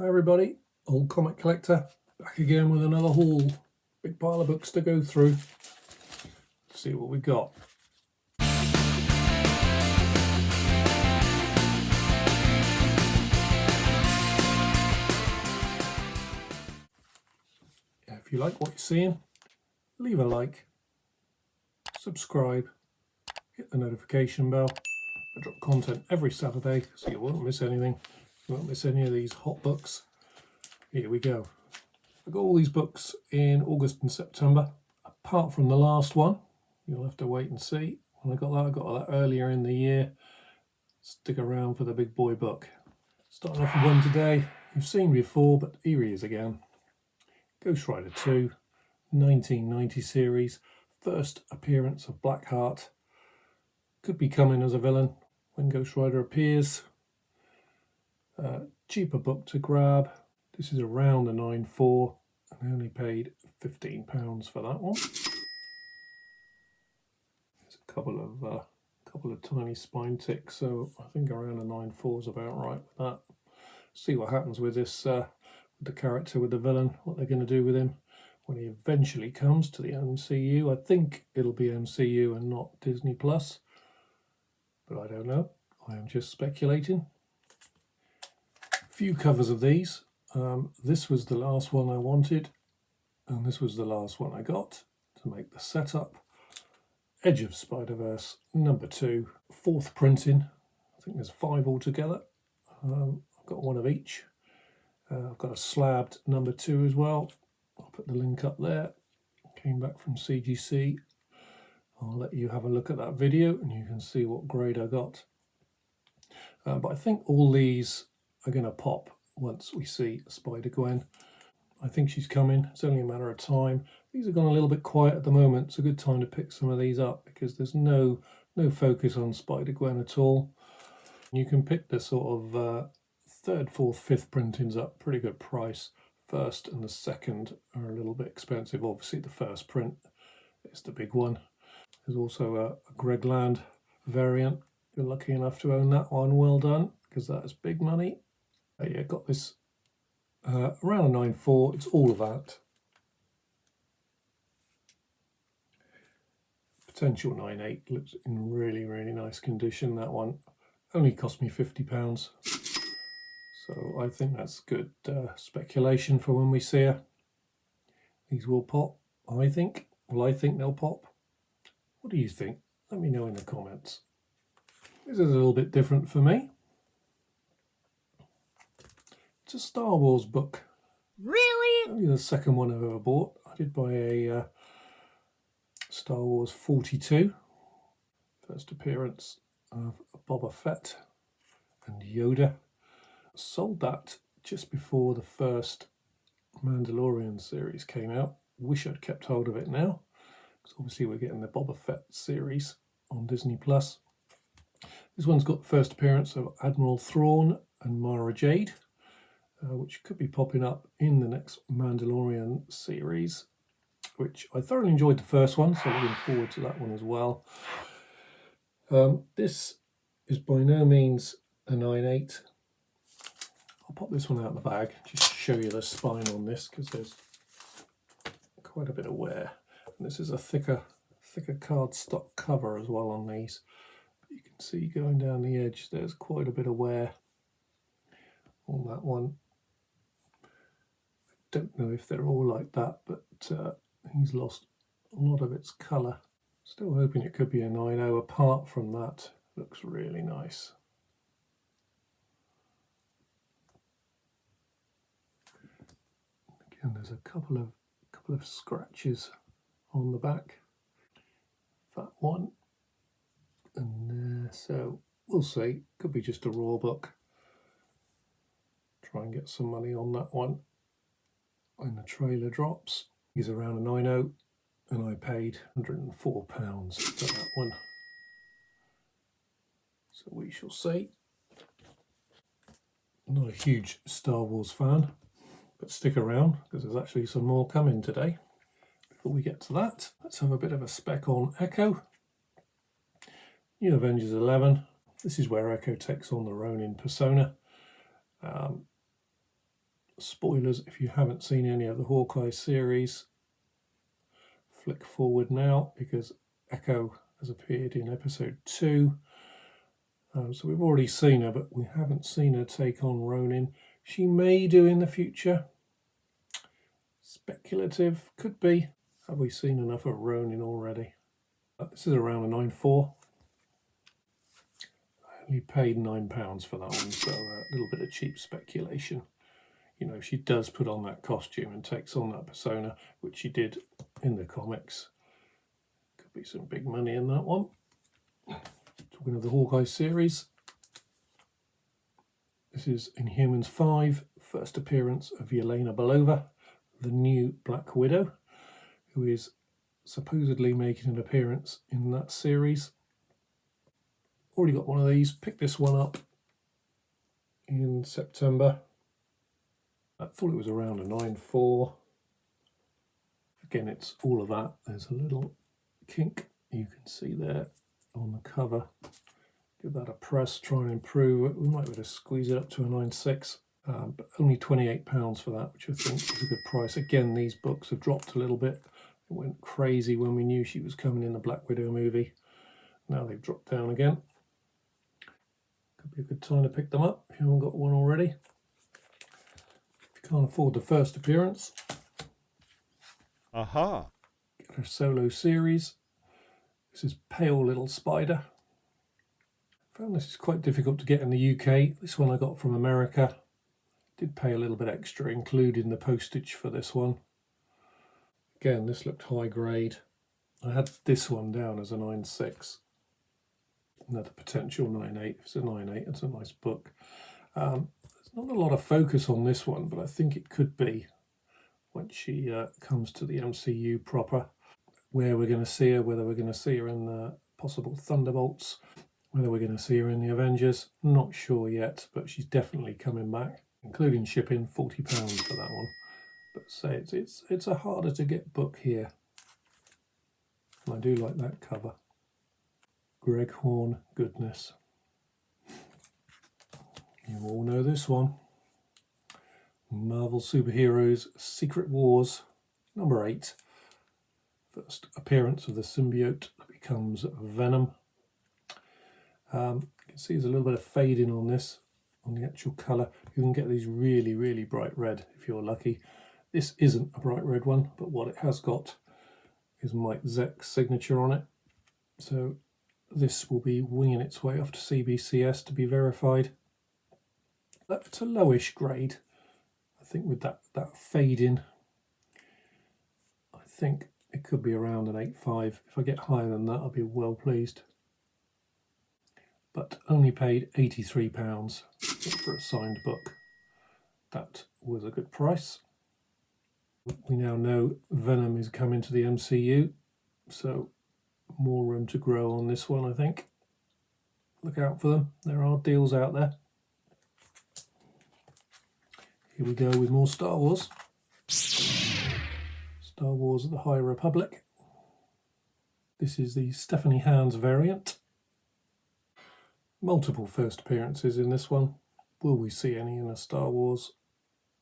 Hi everybody, old comic collector, back again with another haul. Big pile of books to go through. Let's see what we got. If you like what you're seeing, leave a like, subscribe, hit the notification bell. I drop content every Saturday, so you won't miss anything. You won't miss any of these hot books. Here we go. I got all these books in August and September, apart from the last one. You'll have to wait and see. When I got that earlier in the year. Stick around for the big boy book. Starting off with one today you've seen before, but here he is again. Ghost Rider 2, 1990 series, first appearance of Blackheart. Could be coming as a villain when Ghost Rider appears. Cheaper book to grab. This is around the 9.4, and I only paid £15 for that one. There's a couple of tiny spine ticks, so I think around a 9.4 is about right with that. See what happens with this, with the character, with the villain, what they're going to do with him when he eventually comes to the MCU. I think it'll be MCU and not Disney Plus, but I don't know. I am just speculating. A few covers of these. This was the last one I wanted, and this was the last one I got to make the setup. Edge of Spider-Verse #2, 4th printing. I think there's 5 altogether. I've got one of each. I've got a slabbed #2 as well. I'll put the link up there. Came back from CGC. I'll let you have a look at that video and you can see what grade I got. But I think all these are going to pop once we see Spider-Gwen. I think she's coming. It's only a matter of time. These have gone a little bit quiet at the moment. It's a good time to pick some of these up because there's no focus on Spider-Gwen at all. You can pick the sort of 3rd, 4th, 5th printings up, pretty good price. 1st and the 2nd are a little bit expensive. Obviously the 1st print is the big one. There's also a Greg Land variant. If you're lucky enough to own that one, well done, because that is big money. Yeah, got this around a 9.4. It's all of that. Potential 9.8, looks in really, really nice condition. That one only cost me £50. So I think that's good speculation for when we see her. These will pop, I think. Well, I think they'll pop. What do you think? Let me know in the comments. This is a little bit different for me. It's a Star Wars book. Really? Only the 2nd one I've ever bought. I did buy a Star Wars 42. First appearance of Boba Fett and Yoda. Sold that just before the first Mandalorian series came out. Wish I'd kept hold of it now, because obviously we're getting the Boba Fett series on Disney Plus. This one's got the first appearance of Admiral Thrawn and Mara Jade, which could be popping up in the next Mandalorian series, which I thoroughly enjoyed the first one, so looking forward to that one as well. This is by no means a 9.8. I'll pop this one out of the bag, just to show you the spine on this, because there's quite a bit of wear. And this is a thicker cardstock cover as well on these. But you can see going down the edge, there's quite a bit of wear on that one. Don't know if they're all like that, but he's lost a lot of its colour. Still hoping it could be a 9.0. Apart from that, looks really nice. Again, there's a couple of scratches on the back. That one, and so we'll see. Could be just a raw book. Try and get some money on that one when the trailer drops. He's around a 9.0, and I paid £104 for that one. So we shall see. Not a huge Star Wars fan, but stick around because there's actually some more coming today. Before we get to that, let's have a bit of a spec on Echo. New Avengers 11. This is where Echo takes on the Ronin persona. spoilers if you haven't seen any of the Hawkeye series. Flick forward now because Echo has appeared in episode 2. So we've already seen her, but we haven't seen her take on Ronin. She may do in the future. Speculative, could be. Have we seen enough of Ronin already? This is around a 9.4. I only paid £9 for that one, so a little bit of cheap speculation. You know, she does put on that costume and takes on that persona, which she did in the comics. Could be some big money in that one. Talking of the Hawkeye series, this is Inhumans 5, first appearance of Yelena Belova, the new Black Widow, who is supposedly making an appearance in that series. Already got one of these, picked this one up in September. I thought it was around a 9.4. Again, it's all of that. There's a little kink you can see there on the cover. Give that a press, try and improve it. We might be able to squeeze it up to a 9.6, but only £28 for that, which I think is a good price. Again, these books have dropped a little bit. It went crazy when we knew she was coming in the Black Widow movie. Now they've dropped down again. Could be a good time to pick them up if you haven't got one already. If you can't afford the first appearance, get her solo series. This is Pale Little Spider. I found this is quite difficult to get in the UK. This one I got from America. Did pay a little bit extra, including the postage for this one. Again, this looked high grade. I had this one down as a 9.6. Another potential 9.8. If it's a 9.8, it's a nice book. There's not a lot of focus on this one, but I think it could be when she comes to the MCU proper. Where we're going to see her, whether we're going to see her in the possible Thunderbolts, whether we're going to see her in the Avengers, not sure yet, but she's definitely coming back, including shipping, £40 for that one. But say it's a harder to get book here. And I do like that cover. Greg Horn goodness. You all know this one. Marvel Superheroes Secret Wars, number 8. First appearance of the symbiote that becomes Venom. You can see there's a little bit of fading on this, on the actual colour. You can get these really, really bright red if you're lucky. This isn't a bright red one, but what it has got is Mike Zeck's signature on it. So this will be winging its way off to CBCS to be verified. That's a lowish grade. I think with that fading, I think it could be around an 8.5. If I get higher than that, I'll be well pleased. But only paid £83 for a signed book. That was a good price. We now know Venom is coming to the MCU, so more room to grow on this one, I think. Look out for them. There are deals out there. Here we go with more Star Wars. Star Wars The High Republic. This is the Stephanie Hans variant. Multiple first appearances in this one. Will we see any in a Star Wars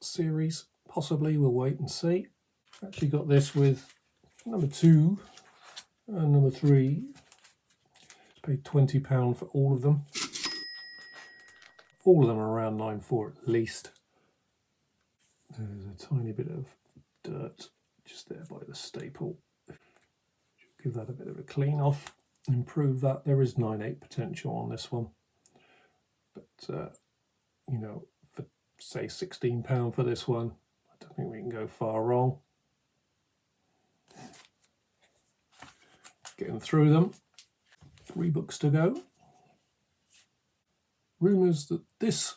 series? Possibly, we'll wait and see. Actually got this with number 2 and number 3. Paid £20 for all of them. All of them are around 9.4 at least. There's a tiny bit of dirt just there by the staple. Give that a bit of a clean off, improve that. There is 9.8 potential on this one, but you know, for say £16 for this one, I don't think we can go far wrong. Getting through them. 3 books to go. Rumours that this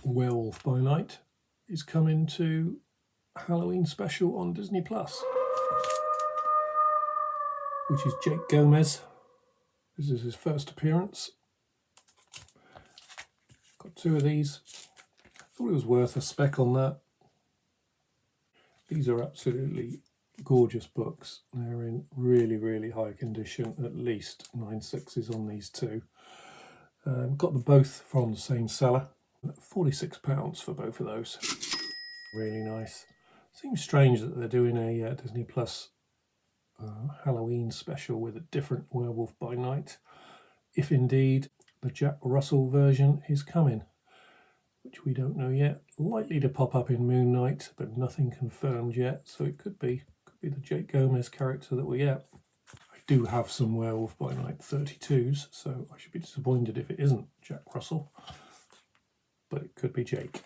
Werewolf by Night is coming to Halloween special on Disney Plus, which is Jake Gomez. This is his first appearance. Got 2 of these. Thought it was worth a spec on that. These are absolutely gorgeous books. They're in really, really high condition, at least 9.6s on these 2. Got them both from the same seller, £46 for both of those. Really nice. Seems strange that they're doing a Disney Plus Halloween special with a different Werewolf by Night, if indeed the Jack Russell version is coming, which we don't know yet. Likely to pop up in Moon Knight, but nothing confirmed yet, so it could be the Jake Gomez character that we get. I do have some Werewolf by Night 32s, so I should be disappointed if it isn't Jack Russell, but it could be Jake.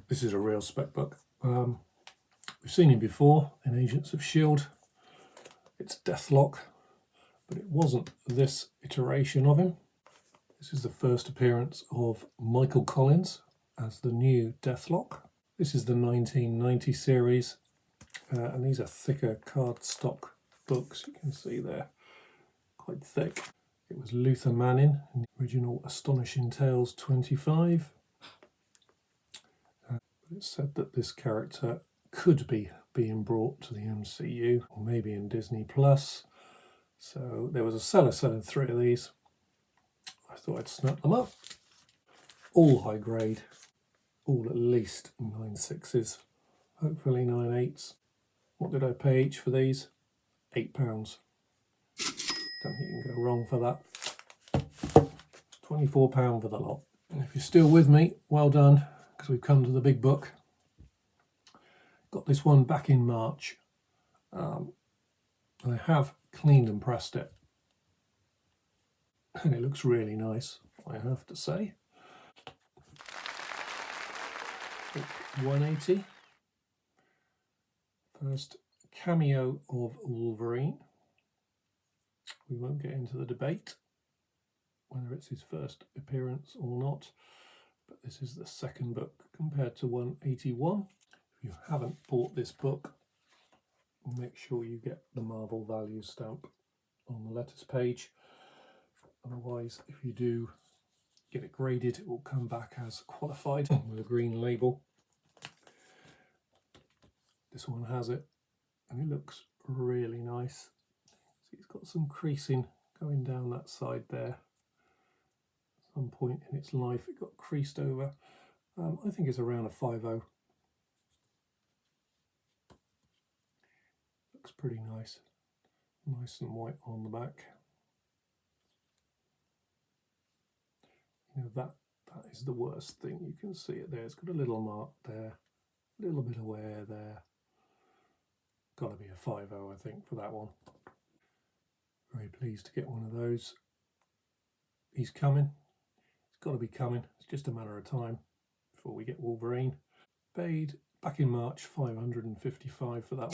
This is a real spec book. We've seen him before in Agents of S.H.I.E.L.D. It's Deathlok, but it wasn't this iteration of him. This is the first appearance of Michael Collins as the new Deathlok. This is the 1990 series, and these are thicker cardstock books. You can see they're quite thick. It was Luther Manning in the original Astonishing Tales 25. But it's said that this character could be being brought to the MCU, or maybe in Disney Plus. So there was a seller selling 3 of these. I thought I'd snap them up. All high grade, all at least 9.6s, hopefully 9.8s. What did I pay each for these? £8. Don't think you can go wrong for that. £24 for the lot. And if you're still with me, well done, because we've come to the big book. Got this one back in March. And I have cleaned and pressed it. And it looks really nice, I have to say. 180. First cameo of Wolverine. We won't get into the debate whether it's his first appearance or not, but this is the second book compared to 181. If you haven't bought this book, make sure you get the Marvel value stamp on the letters page. Otherwise, if you do get it graded, it will come back as qualified with a green label. This one has it, and it looks really nice. See, it's got some creasing going down that side there. At some point in its life, it got creased over. I think it's around a 5.0. Looks pretty nice. Nice and white on the back. You know, that is the worst thing. You can see it there. It's got a little mark there, a little bit of wear there. Got to be a 5.0, I think, for that one. Very pleased to get one of those. He's coming. It's got to be coming. It's just a matter of time before we get Wolverine. Paid back in March $555 for that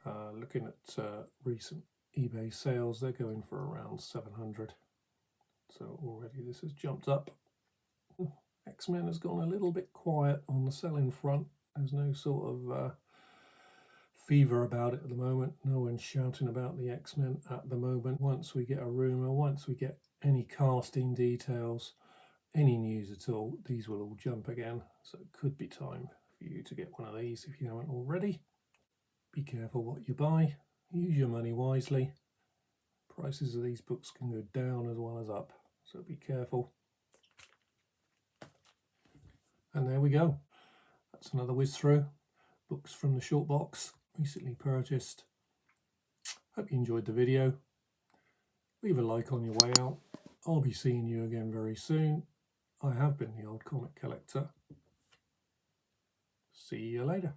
one. Looking at recent eBay sales, they're going for around 700. So already this has jumped up. X-Men has gone a little bit quiet on the selling front. There's no sort of fever about it at the moment. No one's shouting about the X-Men at the moment. Once we get a rumour, once we get any casting details, any news at all, these will all jump again. So it could be time for you to get one of these if you haven't already. Be careful what you buy. Use your money wisely. Prices of these books can go down as well as up, so be careful. And there we go. That's another whiz through. Books from the short box, recently purchased. Hope you enjoyed the video. Leave a like on your way out. I'll be seeing you again very soon. I have been the Old Comic Collector. See you later.